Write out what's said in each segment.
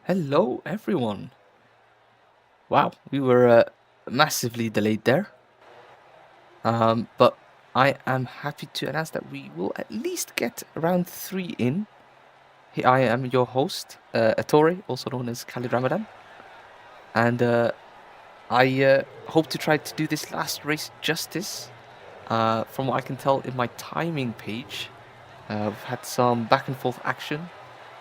Hello, everyone. Wow, we were massively delayed there. But I am happy to announce that we will at least get round 3 in. Here I am your host, Ettore, also known as Khalid Ramadan. And I hope to try to do this last race justice. From what I can tell in my timing page, we've had some back and forth action.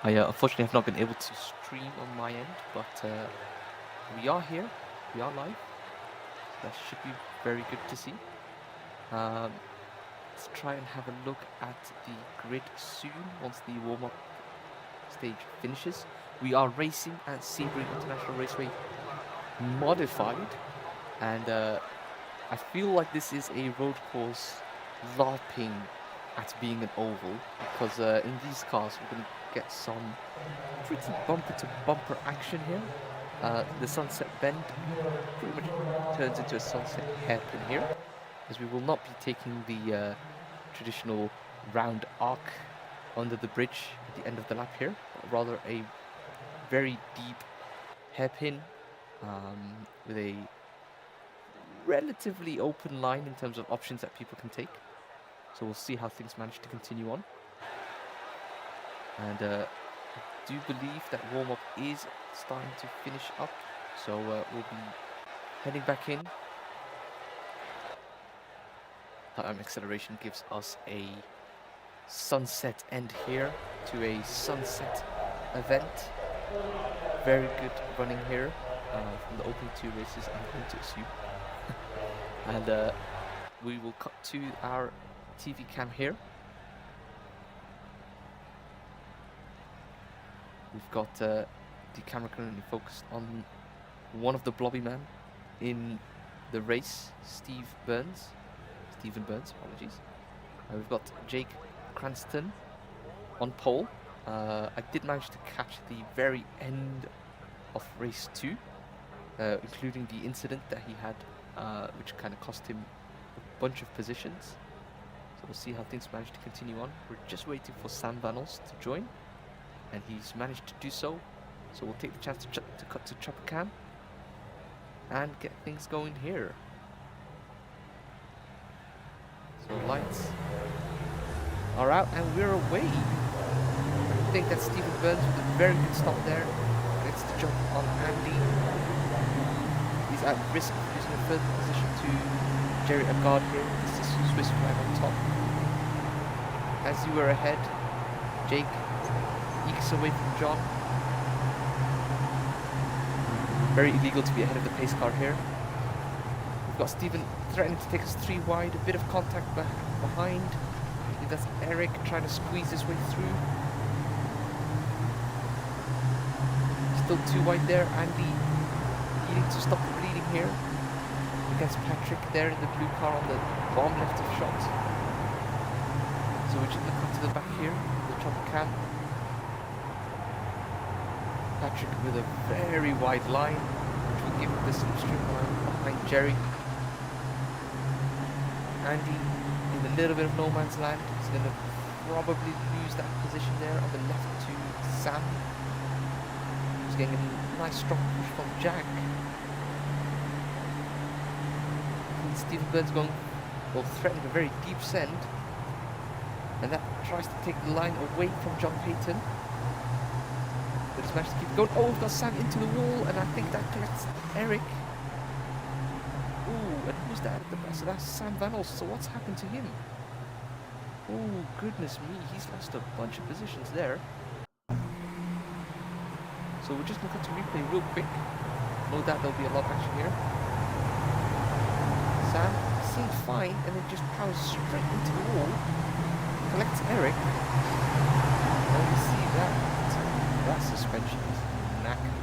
I unfortunately have not been able to stream on my end, but we are here. We are live. That should be very good to see. Let's try and have a look at the grid soon once the warm-up stage finishes. We are racing at Sebring International Raceway Modified, and I feel like this is a road course LARPing at being an oval, because in these cars we're going to get some pretty bumper-to-bumper action here. The sunset bend pretty much turns into a sunset hairpin here, as we will not be taking the traditional round arc under the bridge at the end of the lap here, but rather a very deep hairpin with a relatively open line in terms of options that people can take. So we'll see how things manage to continue on. And I do believe that warm-up is starting to finish up, so we'll be heading back in. Time acceleration gives us a sunset end here to a sunset event. Very good running here from the opening 2 races, I'm going to assume. And we will cut to our TV cam here. We've got the camera currently focused on one of the blobby men in the race, Stephen Burns, apologies. We've got Jake Cranston on pole. I did manage to catch the very end of race 2, including the incident that he had, which kind of cost him a bunch of positions. So we'll see how things manage to continue on. We're just waiting for Sam Vanels to join, and he's managed to do so. So we'll take the chance to cut to Chopper Cam and get things going here. So lights are out and we're away. I think that Stephen Burns with a very good stop there. Gets the jump on Andy. He's at risk of losing a third position to Jerry Agard here. This is Swiss flag on top. As you were ahead, Jake ekes away from John. Very illegal to be ahead of the pace car here. We've got Stephen threatening to take us 3 wide, a bit of contact behind. I think that's Eric trying to squeeze his way through. Still 2 wide there. Andy needing to stop the bleeding here against Patrick there in the blue car on the bottom left of shot. So we're just going to come to the back here, the chopper cam. Patrick with a very wide line, which will give the slipstream line behind Jerry. Andy in a little bit of no man's land. He's going to probably lose that position there on the left to Sam. He's getting a nice strong push from Jack. And Stephen Burns going, well, threatening a very deep send. And that tries to take the line away from John Payton. But he's managed to keep going. Oh, we've got Sam into the wall, and I think that collects Eric. Ooh, and who's that at the back? So that's Sam Vanels. So what's happened to him? Oh, goodness me, he's lost a bunch of positions there. So we're just going to cut to replay real quick. No doubt there'll be a lot of action here. Sam seems fine, and then just powers straight into the wall. Collects Eric. And we see that suspension is knackered.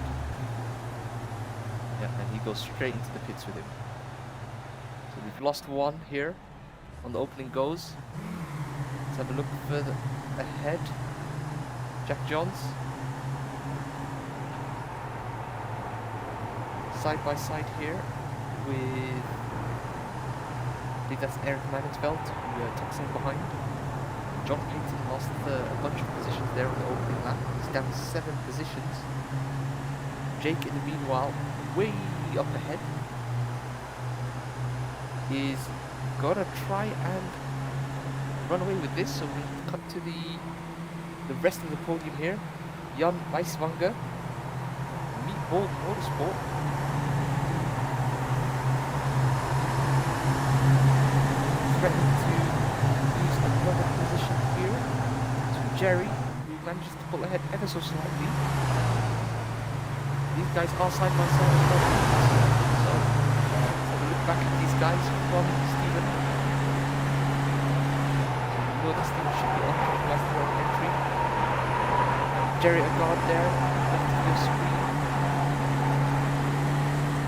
Yeah, and he goes straight into the pits with him. So we've lost 1 here on the opening goes. Let's have a look further ahead. Jack Johns. Side by side here with, I think that's Eric Mansfeld, who tucks in behind. John Payton lost a bunch of positions there on the opening lap. He's down 7 positions. Jake, in the meanwhile, way up ahead, is gonna try and run away with this. So we cut to the rest of the podium here. Jan Weiswanger, Meatball Motorsport. Threatening to lose another position here to Jerry, who manages to pull ahead ever so slightly. These guys are side by side as well. So have a look back at these guys from Stephen. You know that Stephen should be on towards the road entry. Jerry Agard there, left of your screen.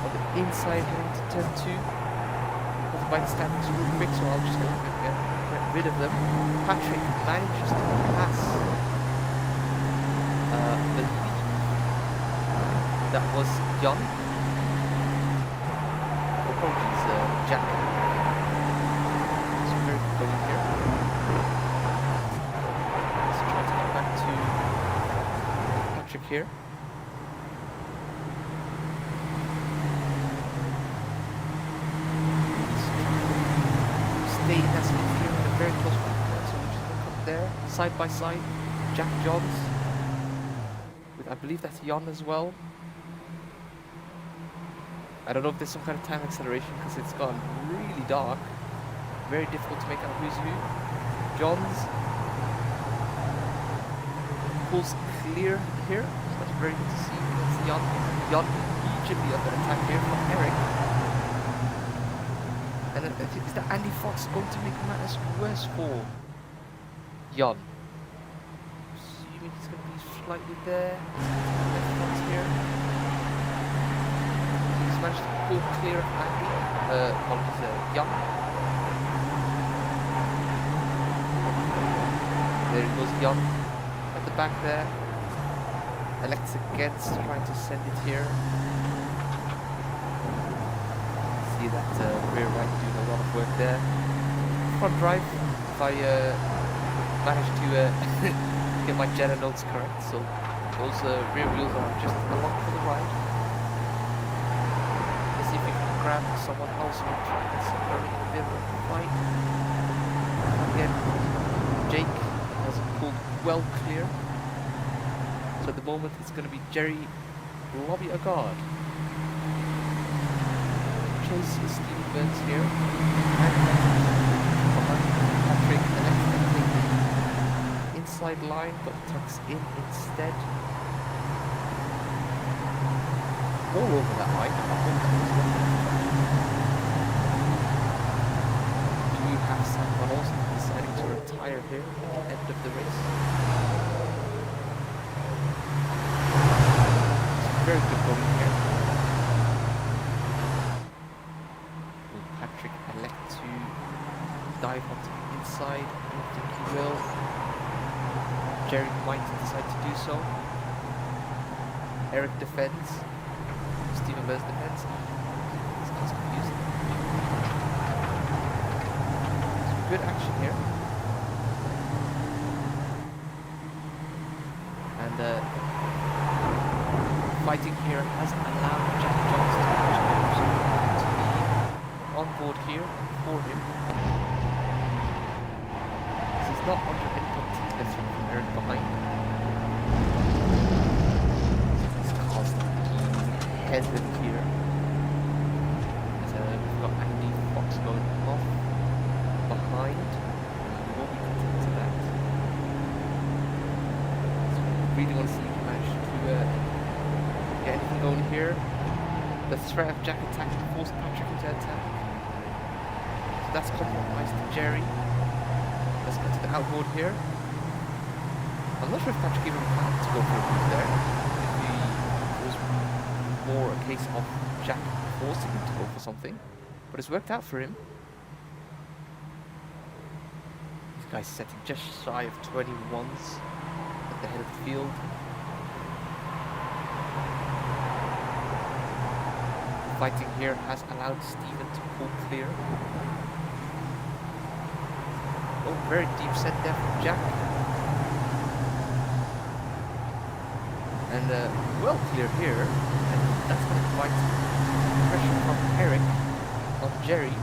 On the inside heading to turn 2. Because by the standings real quick, so I'll just get rid of them. Patrick manages to pass the lead. That was Jan. Apologies, Jack. So very good going here. Let's try to get back to Patrick here. Stay nice and here in a very close one. So we're just gonna come there, side by side. Jack jogs. With, I believe that's Jan as well. I don't know if there's some kind of time acceleration because it's gone really dark. Very difficult to make out who's who. Johns pulls clear here. So that's very good to see. That's Jan. Jan immediately under attack here from Eric. And then is that Andy Fox going to make matters worse for Jan? Assuming he's going to be slightly there. Left front here. Managed to pull clear of Andy, Jan. There it goes, Jan at the back there. Alex against trying to send it here. See that rear right doing a lot of work there. Front drive, if I manage to get my Jetta notes correct, so those rear wheels are just along for the ride. Grab someone else who will try and somewhere in the middle of the fight. Again, Jake has pulled well clear. So at the moment it's going to be Jerry Lobby Agard. Chase is Steve Burns here. And Patrick the next thing. Inside line but tucks in instead. All over that line. You have someone also deciding to retire here at the end of the race. It's very good going here. Will Patrick elect to dive onto the inside? I don't think he will. Jerry might decide to do so. Eric defends. Stephen Burns defends. It's confusing. Some good action here. And fighting here has allowed Jack Johnson to be on board here for him. He's not under any particular threat from Eric behind. He's constantly hesitant here. We've got Andy Fox going off behind. We will be getting to that. So we really want to see if we manage to get anything going here. The threat of Jack attacking forced Patrick into attack. So that's compromised to Jerry. Let's get to the outboard here. I'm not sure if Patrick even planned to go for a move there. If it was more a case of Jack forcing him to go for something. But it's worked out for him. This guy's setting just shy of 21s at the head of the field. Fighting here has allowed Stephen to pull clear. Oh, very deep set there from Jack. and well clear here, and that's going to provide pressure from Eric on Jerry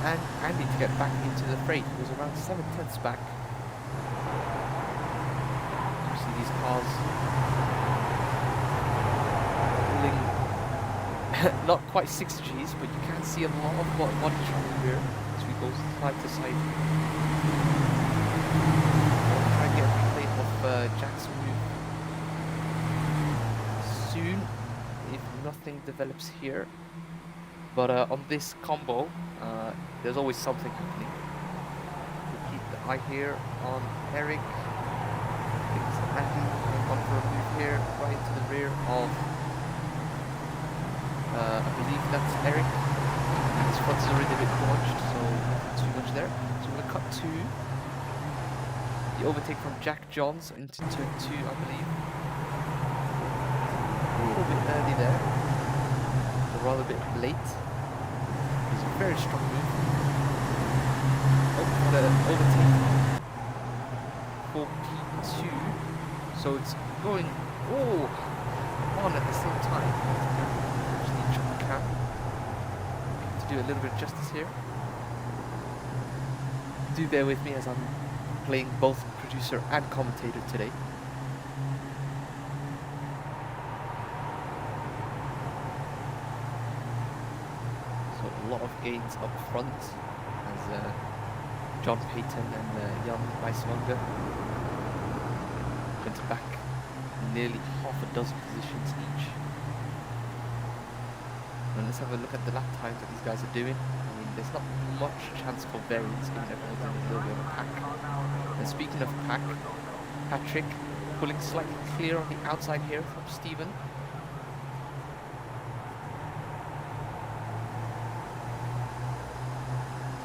and Andy to get back into the fray. He was around 7/10 back. You see these cars pulling not quite 6 Gs, but you can see a lot of body travel here as we go side to side. I'll try and get a replay of Jack's move soon if nothing develops here. But on this combo, there's always something happening. We'll keep the eye here on Eric. I think it's Andy going for a move here, right into the rear of, I believe that's Eric. And his front is already a bit launched, so nothing too much there. So we're going to cut to the overtake from Jack Johns into turn 2, I believe. A little bit early there, or rather a bit late. It's a very strong move. Oh, the overtake for P2. So it's going all on at the same time. Actually, check the cam to do a little bit of justice here. Do bear with me as I'm playing both producer and commentator today. So a lot of gains up front as John Payton and Jan Weiswanger went back nearly half a dozen positions each. And let's have a look at the lap times that these guys are doing. I mean, there's not much chance for variance given everyone's in a little bit of a pack. And speaking of pack, Patrick pulling slightly clear on the outside here from Stephen.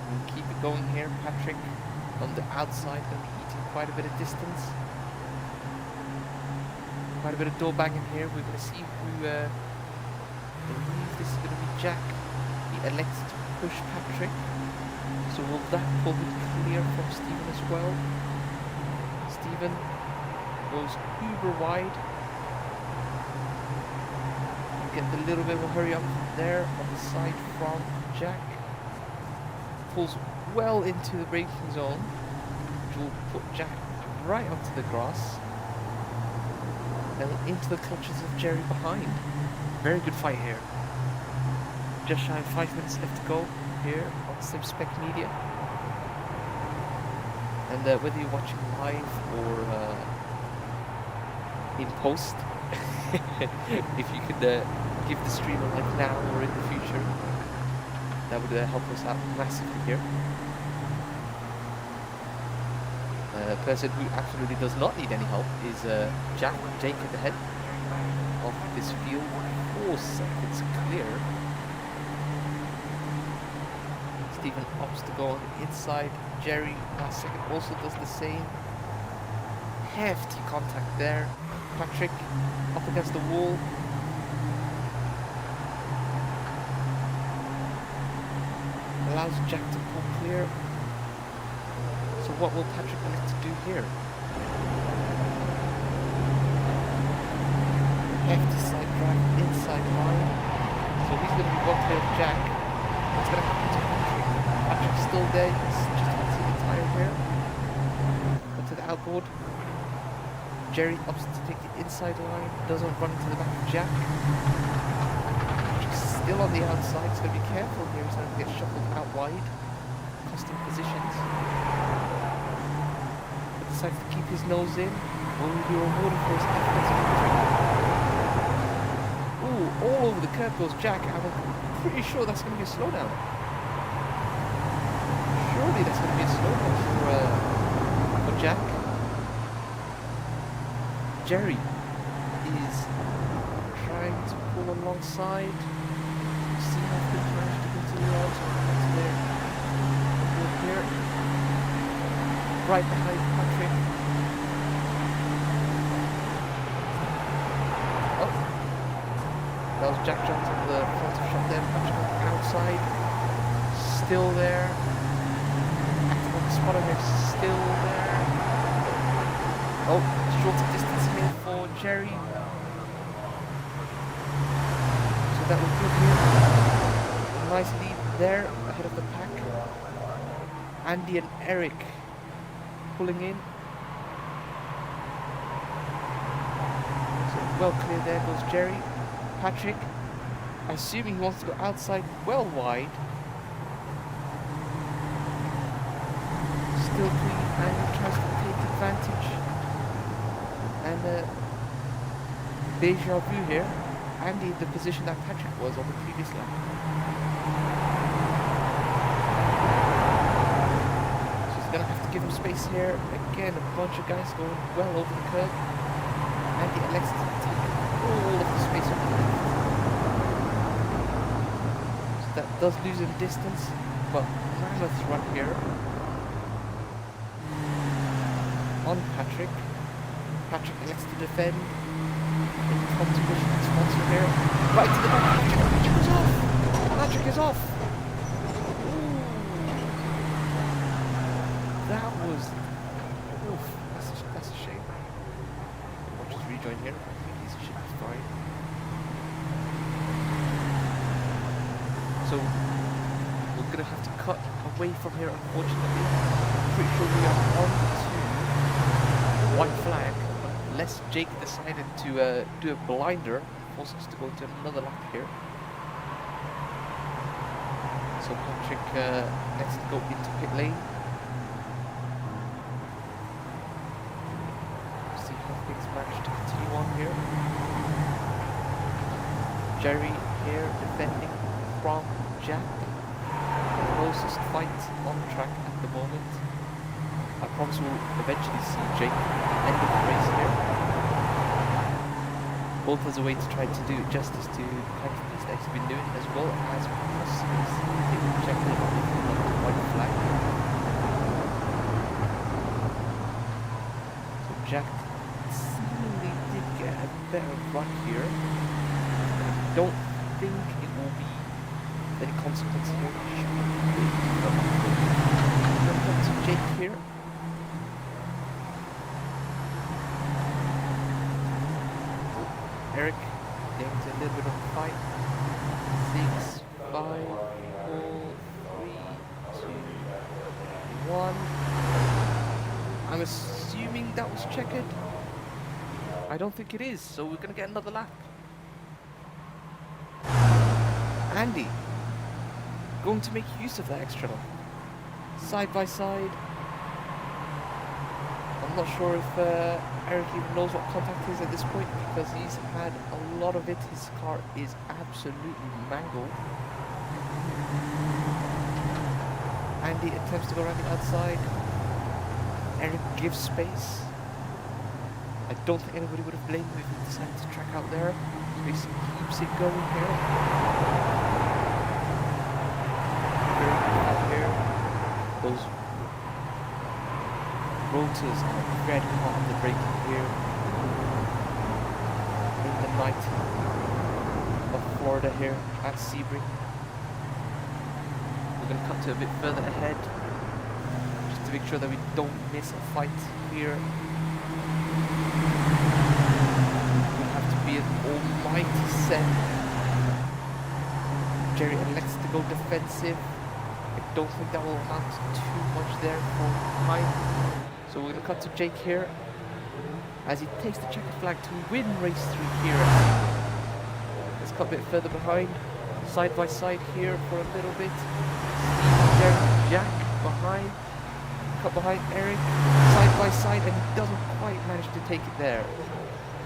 And keep it going here, Patrick on the outside, going to be eating quite a bit of distance. Quite a bit of door banging here. We're going to see who, I believe this is going to be Jack. He elects to push Patrick. So will that pull him clear from Stephen as well? Stephen goes uber wide. You get a little bit of a hurry up there on the side from Jack. Pulls well into the braking zone, which will put Jack right onto the grass. And into the clutches of Jerry behind. Very good fight here. Just shy of 5 minutes left to go here on SimSpec Media. And whether you're watching live or in post, if you could give the stream a like now or in the future, that would help us out massively here. A person who absolutely does not need any help is Jake at the head of this field. 4 seconds clear. Stephen opts to go on the inside. Jerry last second also does the same. Hefty contact there. Patrick up against the wall. Allows Jack to pull clear. So what will Patrick elect to do here? Hefty side drive, inside line. So he's going to be one clear of Jack. What's going to happen to Patrick? Patrick's still there. He's just onto the tyre here. Onto the outboard. Jerry opts to take the inside line. Doesn't run into the back of Jack. Patrick's still on the outside. He's going to be careful here. He's going to get shuffled out wide. Costing positions. Decides to keep his nose in. Will he be rewarded for his efforts? Ooh, all over the curb goes Jack. I'm pretty sure that's going to be a slowdown. Surely that's going to be a slowdown for Jack. Jerry is trying to pull alongside. See how he managed to continue on to there. Here. Right behind Patrick. Oh. That was Jack Johns on the front of shot there. Patrick on the outside. Still there. Active on the spotter here. Still there. Oh, shorter distance here for Jerry. So that will give him a nice lead there ahead of the pack. Andy and Eric pulling in. So well clear there goes Jerry. Patrick, assuming he wants to go outside well wide. Still clean and tries to take advantage. And deja vu here. Andy in the position that Patrick was on the previous lap. So he's gonna have to give him space here. Again, a bunch of guys going well over the curve. Andy elects to take all of the space on the left. So that does lose him distance, but mammoth run here on Patrick. Patrick elects to defend. In competition sponsor here. Right to the back. Patrick is off. Patrick is off. Ooh. That was. Oof. That's a shame. I'll just rejoin here. I think he should be fine. So we're gonna have to cut away from here, unfortunately. I'm pretty sure we are on to white flag. Unless Jake decided to do a blinder, forces us to go to another lap here. So Patrick needs to go into pit lane. See how things manage to continue on here. Jerry here defending from Jack. The closest fight on track at the moment. I promise we'll eventually see Jake at the end of the race here. Both as a way to try to do justice to the kind of things that he's been doing, as well as possibly see him check it on the white flag. So Jack seemingly did get a better run here. I don't think it will be any consequence here. We'll come to Jake here. Eric getting into a little bit of a fight. 6, 5, 4, 3, 2, 1. I'm assuming that was checkered. I don't think it is, so we're gonna get another lap. Andy going to make use of that extra lap. Side by side. I'm not sure if Eric even knows what contact is at this point, because he's had a lot of it. His car is absolutely mangled. Andy attempts to go around the outside. Eric gives space. I don't think anybody would have blamed him if he decided to track out there. So he keeps it going here. Very good here. Those rotors are very hot on the braking here in the night of Florida here at Sebring. We're going to cut to a bit further ahead just to make sure that we don't miss a fight here. We have to be an almighty set. Jerry elects to go defensive. I don't think that will amount to too much there for time. So we're going to cut to Jake here as he takes the checkered flag to win race 3 here. Let's cut a bit further behind, side by side here for a little bit. Jerry, Jack behind, cut behind Eric, side by side, and he doesn't quite manage to take it there.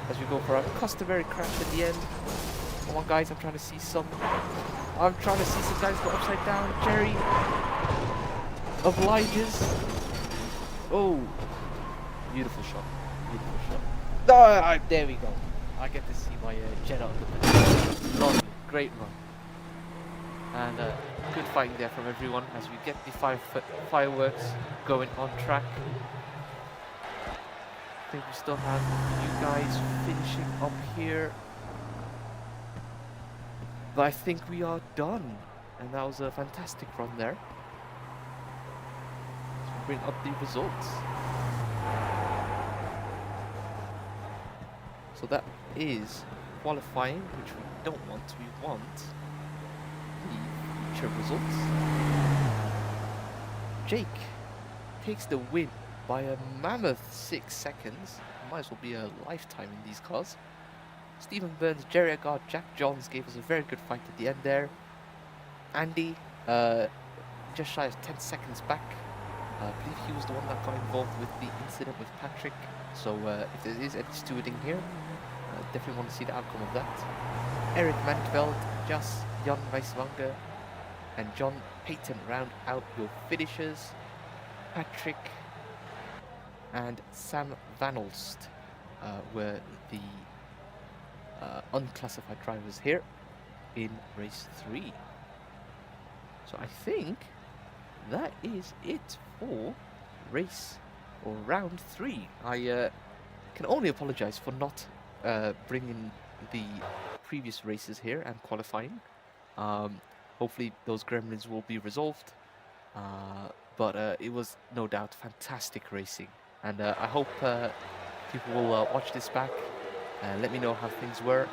As we go for our customary crash at the end. Come on guys, I'm trying to see some guys go upside down. Jerry obliges. Oh, beautiful shot, beautiful shot. Oh, there we go. I get to see my Jetta on the back. Lovely, great run. And good fighting there from everyone as we get the fireworks going on track. I think we still have you guys finishing up here. But I think we are done. And that was a fantastic run there. Let's bring up the results. So that is qualifying, which we don't want. We want the future results. Jake takes the win by a mammoth 6 seconds. Might as well be a lifetime in these cars. Stephen Burns, Jerry Agard, Jack Johns gave us a very good fight at the end there. Andy, just shy of 10 seconds back. I believe he was the one that got involved with the incident with Patrick. So if there is any stewarding here, definitely want to see the outcome of that. Eric Mankveld, Jas Jan Weiswanger, and John Payton round out your finishers. Patrick and Sam Van Olst were the unclassified drivers here in race 3. So I think that is it for race or round 3. I can only apologize for not bringing the previous races here and qualifying. Hopefully those gremlins will be resolved. But it was no doubt fantastic racing, and I hope people will watch this back and let me know how things were.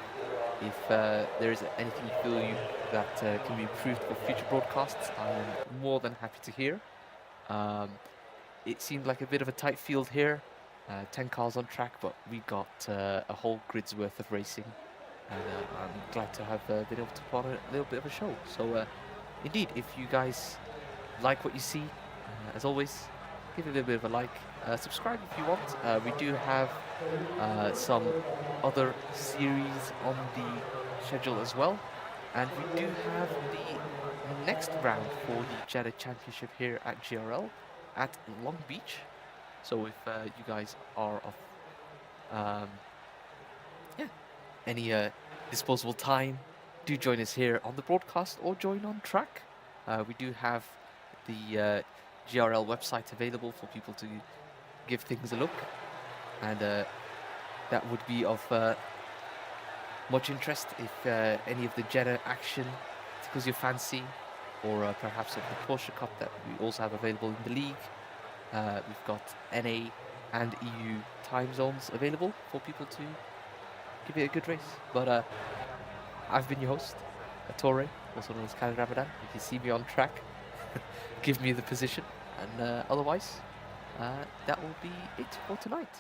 If there is anything you feel that can be improved for future broadcasts, I'm more than happy to hear. It seemed like a bit of a tight field here, 10 cars on track, but we got a whole grid's worth of racing, and I'm glad to have been able to put on a little bit of a show. So indeed, if you guys like what you see, as always, give it a little bit of a like. Subscribe if you want. We do have some other series on the schedule as well. And we do have the next round for the Jetta Championship here at GRL at Long Beach. So if you guys are of any disposable time, do join us here on the broadcast or join on track. We do have the GRL website available for people to give things a look, and that would be of much interest if any of the Jetta Action tickles your fancy, or perhaps of the Porsche Cup that we also have available in the league. We've got NA and EU time zones available for people to give it a good race. But I've been your host, Torre, also known as Khalid Ramadan. If you see me on track, give me the position, and otherwise that will be it for tonight.